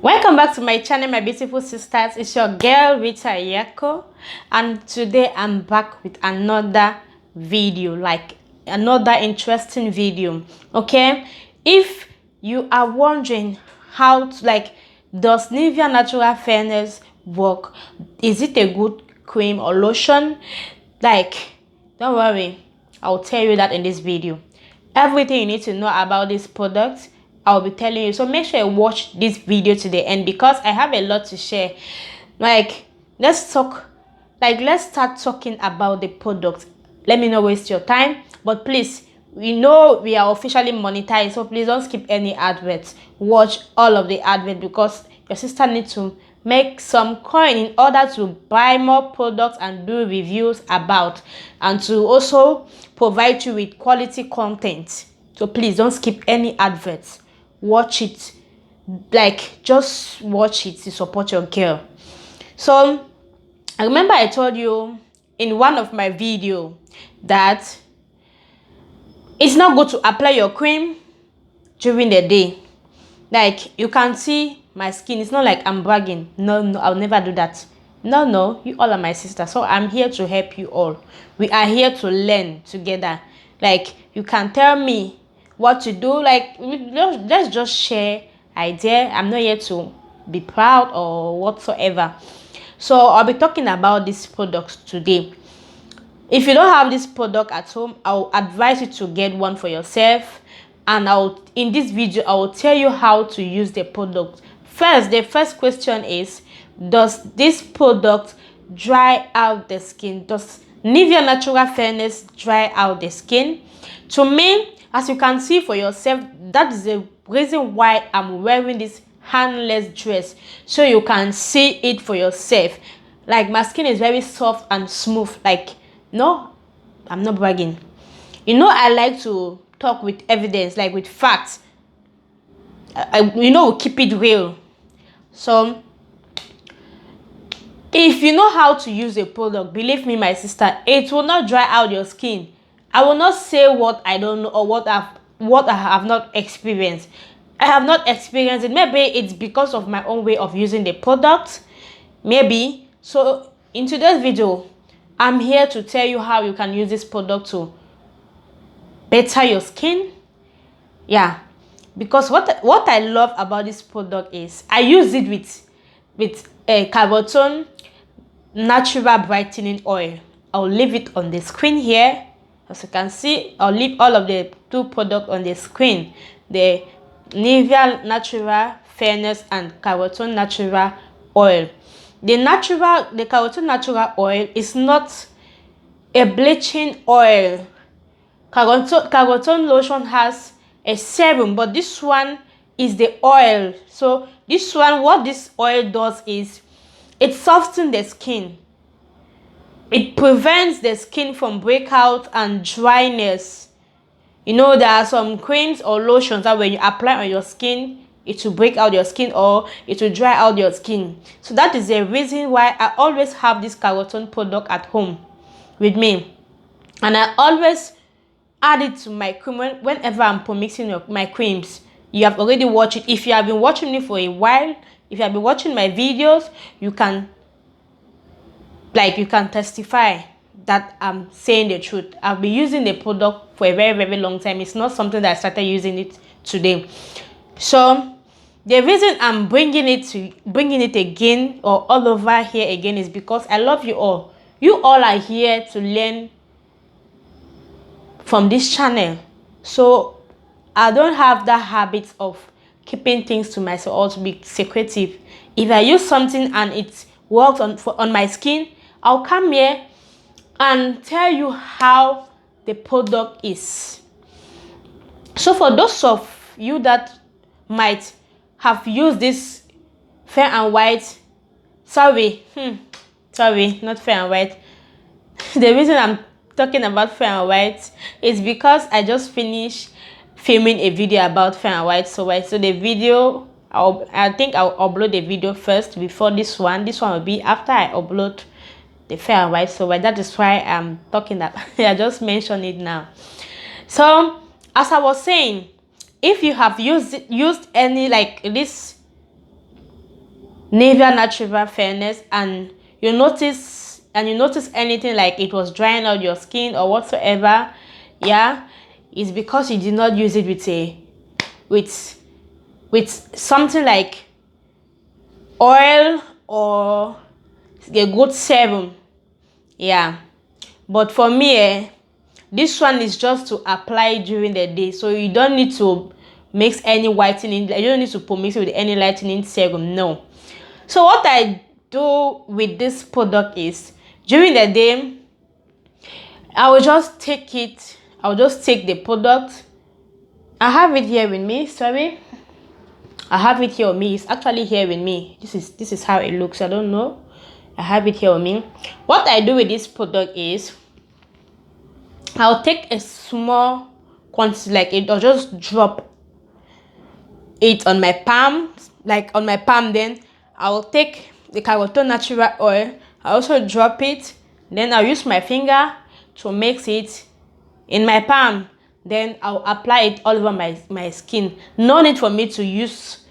Welcome back to my channel, my beautiful sisters. It's your girl Rita Yako, and today I'm back with another video, like another interesting video. Okay, if you are wondering how to, does Nivea natural fairness work, is it a good cream or lotion, don't worry, I'll tell you that in this video. Everything you need to know about this product, I'll be telling you. So make sure you watch this video to the end because I have a lot to share. Let's start talking about the product. Let me not waste your time, but please, we know we are officially monetized, so please don't skip any adverts. Watch all of the adverts because your sister needs to make some coin in order to buy more products and do reviews about, and to also provide you with quality content. So please don't skip any adverts. Watch it, just watch it to support your girl. So I remember I told you in one of my video that it's not good to apply your cream during the day. Like, you can see my skin, it's not like I'm bragging. No, I'll never do that. No, you all are my sisters, so I'm here to help you all. We are here to learn together. Like, you can tell me what to do. Let's just share idea. I'm not here to be proud or whatsoever. So I'll be talking about these products today. If you don't have this product at home, I'll advise you to get one for yourself, and in this video I will tell you how to use the product. First, the first question is, does this product dry out the skin? Does Nivea natural fairness dry out the skin? To me, as you can see for yourself, that is the reason why I'm wearing this handless dress, so you can see it for yourself. Like, my skin is very soft and smooth. No, I'm not bragging. I like to talk with evidence, like with facts. We keep it real. So if you know how to use a product, believe me, my sister, it will not dry out your skin. I will not say what I don't know or what I have not experienced. I have not experienced it. Maybe it's because of my own way of using the product. Maybe. So in today's video, I'm here to tell you how you can use this product to better your skin. Yeah, because what I love about this product is I use it with a Carboton natural brightening oil. I'll leave it on the screen here. As you can see, I'll leave all of the two products on the screen: the Nivea natural fairness and Carboton natural oil. The Carboton natural oil is not a bleaching oil. Carboton lotion has a serum, but this one is the oil. So this one, what this oil does is it softens the skin. It prevents the skin from breakout and dryness. There are some creams or lotions that when you apply on your skin, it will break out your skin or it will dry out your skin. So that is the reason why I always have this Carboton product at home with me, and I always add it to my cream whenever I'm mixing my creams. You have already watched it. If you have been watching me for a while, if you have been watching my videos, you can testify that I'm saying the truth. I've been using the product for a very, very long time. It's not something that I started using it today. So the reason I'm bringing it again or all over here again is because I love you all. You all are here to learn from this channel. So I don't have that habit of keeping things to myself or to be secretive. If I use something and it works on my skin, I'll come here and tell you how the product is. So for those of you that might have used this Fair and White, sorry, not Fair and White. The reason I'm talking about Fair and White is because I just finished filming a video about Fair and White. So the video, I think I'll upload the video first before this one. This one will be after I upload the Fair and White. So that is why I'm talking that. I just mentioned it now. So as I was saying, if you have used any this Nivea Natural Fairness, and you notice anything like it was drying out your skin or whatsoever, yeah, it's because you did not use it with something like oil or a good serum. Yeah, but for me, this one is just to apply during the day, so you don't need to mix any whitening. You don't need to mix it with any lightening serum. No. So what I do with this product is, during the day, I will just take the product. I have it here with me. Sorry, I have it here with me. It's actually here with me. This is how it looks. I don't know. I have it here with me. What I do with this product is, I'll take a small quantity like it, or just drop it on my palm, then I'll take the Carotone natural oil. I also drop it, then I'll use my finger to mix it in my palm, then I'll apply it all over my skin. No need for me to use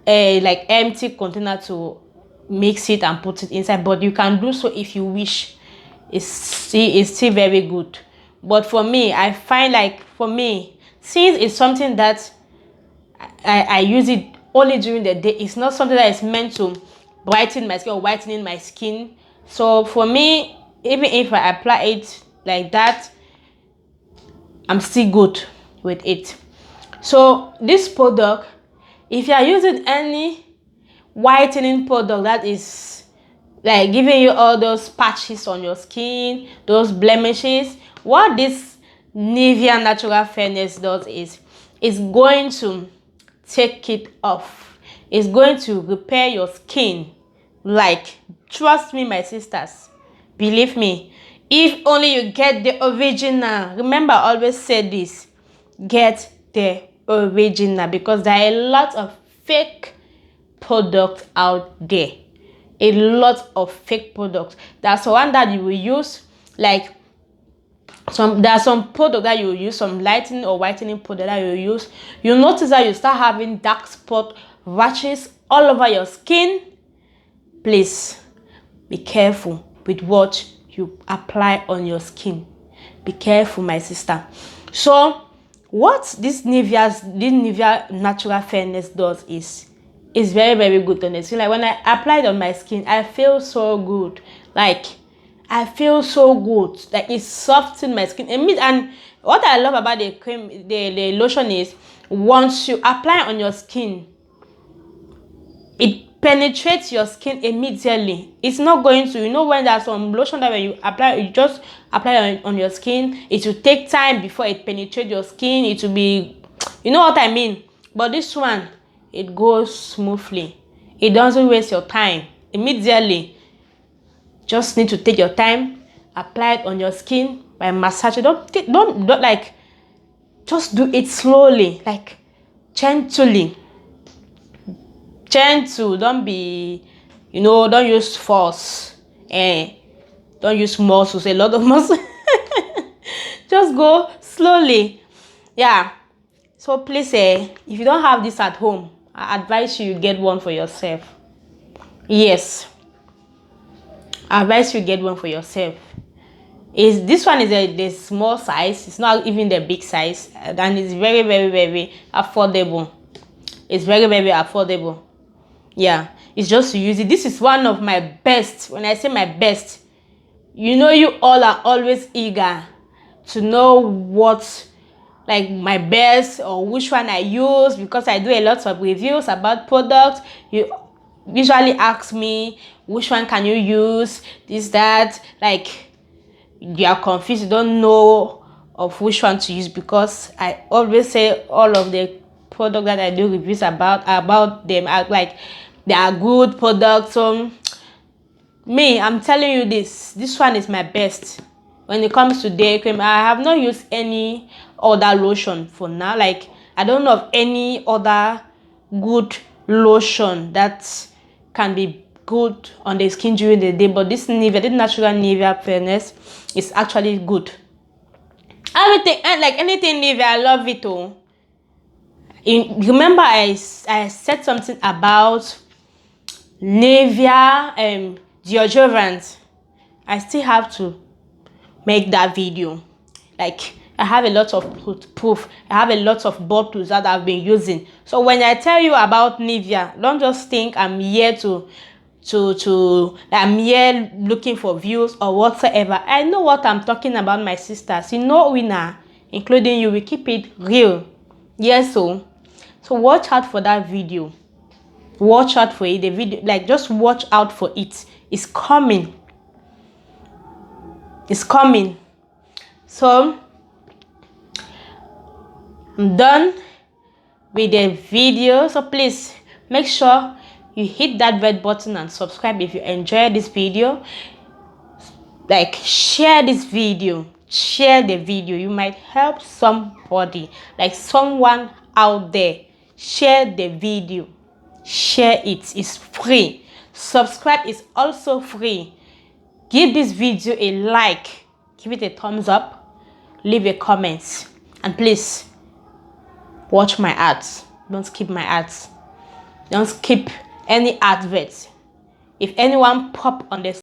a like empty container to mix it and put it inside, but you can do so if you wish. It's still very good. But for me, I find like, for me, since it's something that I use it only during the day, it's not something that is meant to brighten my skin or whitening my skin. So for me, even if I apply it like that, I'm still good with it. So this product, if you are using any whitening product that is like giving you all those patches on your skin, those blemishes, what this Nivea Natural Fairness does is, it's going to take it off. It's going to repair your skin. Like, trust me, my sisters, believe me, if only you get the original. Remember, I always say this, get the original, because there are a lot of fake products out there. A lot of fake products. That's the one that you will use, like there are some product that you will use, some lightening or whitening product that you will use. You notice that you start having dark spot, rashes all over your skin. Please be careful with what you apply on your skin. Be careful, my sister. So what this Nivea Natural Fairness does is very, very good on the skin. Like when I apply it on my skin, I feel so good. Like I feel so good. Like it softens my skin. And what I love about the cream, the lotion is, once you apply on your skin, it penetrates your skin immediately. It's not going to, when there's some lotion that when you apply, you just apply on your skin, it will take time before it penetrates your skin. It will be, you know what I mean. But this one, it goes smoothly. It doesn't waste your time. Immediately, just need to take your time, apply it on your skin by massaging. Don't like, just do it slowly, like gently. Gentle. Don't be, don't use force. Don't use muscles, a lot of muscle. Just go slowly. Yeah. So please, if you don't have this at home, I advise you get one for yourself. Yes, I advise you get one for yourself. This one is the small size. It's not even the big size, and it's very, very, very affordable. It's very, very affordable. Yeah, it's just to use it. This is one of my best. When I say my best, you all are always eager to know what, like, my best or which one I use, because I do a lot of reviews about products. You usually ask me, which one can you use, this, that, like you are confused, you don't know of which one to use, because I always say all of the product that I do reviews about them are like, they are good products. So me, I'm telling you, this one is my best when it comes to day cream. I have not used any other lotion for now. Like, I don't know of any other good lotion that can be good on the skin during the day, but this Nivea, this natural Nivea Fairness, is actually good. Everything, like anything Nivea, I love it. Remember I said something about Nivea deodorant. I still have to make that video. Like, I have a lot of proof. I have a lot of bottles that I've been using. So when I tell you about Nivea, don't just think I'm here I'm here looking for views or whatsoever. I know what I'm talking about, my sisters. You know we now, including you, we keep it real. Yes, so watch out for that video. Watch out for it. The video, like, just watch out for it. It's coming. It's coming. So I'm done with the video. So please make sure you hit that red button and subscribe if you enjoyed this video. Like, share this video. Share the video. You might help somebody, like someone out there. Share the video. Share it. It's free. Subscribe is also free. Give this video a like. Give it a thumbs up. Leave a comment. And please watch my ads. Don't skip my ads. Don't skip any adverts. If anyone pop on the